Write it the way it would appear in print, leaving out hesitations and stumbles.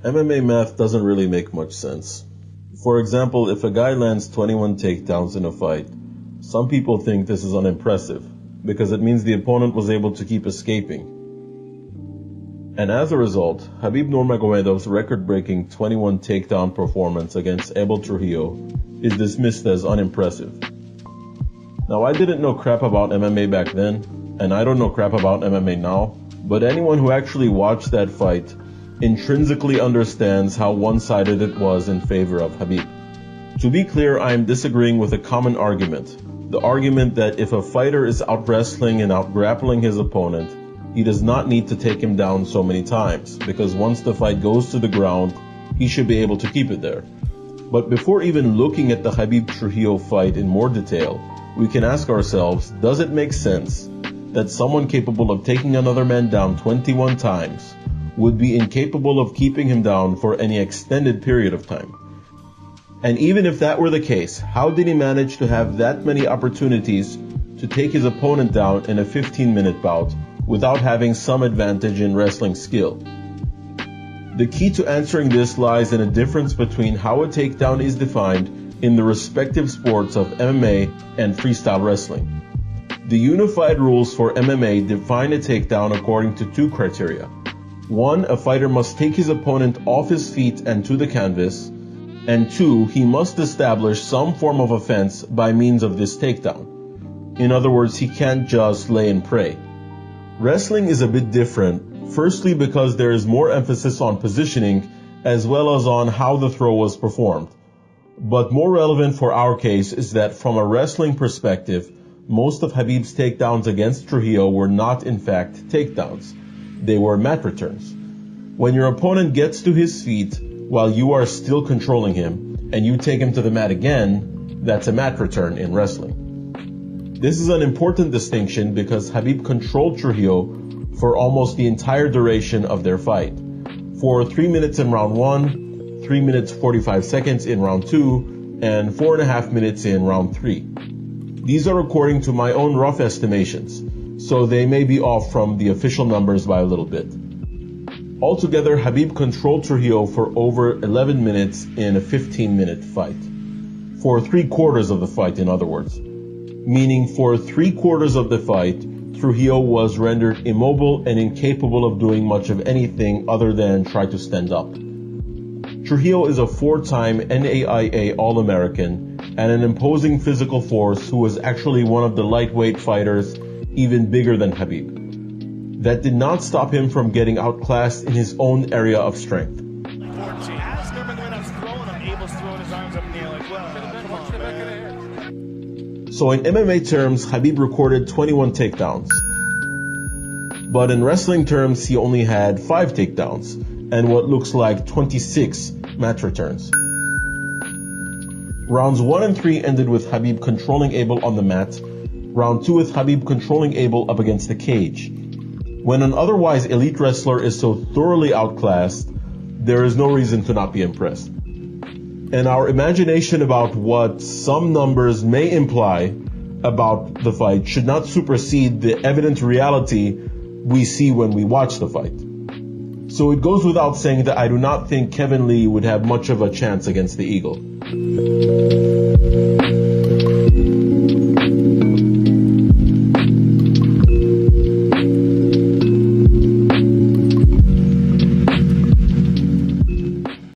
MMA math doesn't really make much sense. For example, if a guy lands 21 takedowns in a fight, some people think this is unimpressive, because it means the opponent was able to keep escaping. And as a result, Khabib Nurmagomedov's record-breaking 21 takedown performance against Abel Trujillo is dismissed as unimpressive. Now, I didn't know crap about MMA back then, and I don't know crap about MMA now, but anyone who actually watched that fight intrinsically understands how one-sided it was in favor of Khabib. To be clear, I am disagreeing with a common argument. The argument that if a fighter is out-wrestling and out-grappling his opponent, he does not need to take him down so many times, because once the fight goes to the ground, he should be able to keep it there. But before even looking at the Khabib Trujillo fight in more detail, we can ask ourselves, does it make sense that someone capable of taking another man down 21 times would be incapable of keeping him down for any extended period of time? And even if that were the case, how did he manage to have that many opportunities to take his opponent down in a 15-minute bout without having some advantage in wrestling skill? The key to answering this lies in a difference between how a takedown is defined in the respective sports of MMA and freestyle wrestling. The unified rules for MMA define a takedown according to two criteria. One, a fighter must take his opponent off his feet and to the canvas, and two, he must establish some form of offense by means of this takedown. In other words, he can't just lay and pray. Wrestling is a bit different, firstly because there is more emphasis on positioning as well as on how the throw was performed. But more relevant for our case is that from a wrestling perspective, most of Khabib's takedowns against Trujillo were not in fact takedowns. They were mat returns. When your opponent gets to his feet while you are still controlling him and you take him to the mat again, that's a mat return in wrestling. This is an important distinction because Khabib controlled Trujillo for almost the entire duration of their fight. For 3 minutes in round 1, 3 minutes 45 seconds in round 2, and 4.5 minutes in round 3. These are according to my own rough estimations, so they may be off from the official numbers by a little bit. Altogether, Khabib controlled Trujillo for over 11 minutes in a 15-minute fight. For 3/4 of the fight, in other words. Meaning for 3/4 of the fight, Trujillo was rendered immobile and incapable of doing much of anything other than try to stand up. Trujillo is a 4-time NAIA All-American and an imposing physical force who was actually one of the lightweight fighters even bigger than Khabib. That did not stop him from getting outclassed in his own area of strength. As Nurmagomedov's throwing him, Abel's throwing his arms up in the air like, well, come on, man. So in MMA terms, Khabib recorded 21 takedowns. But in wrestling terms, he only had 5 takedowns and what looks like 26 mat returns. Rounds 1 and 3 ended with Khabib controlling Abel on the mat. Round 2 with Khabib controlling Abel up against the cage. When an otherwise elite wrestler is so thoroughly outclassed, there is no reason to not be impressed. And our imagination about what some numbers may imply about the fight should not supersede the evident reality we see when we watch the fight. So it goes without saying that I do not think Kevin Lee would have much of a chance against the Eagle.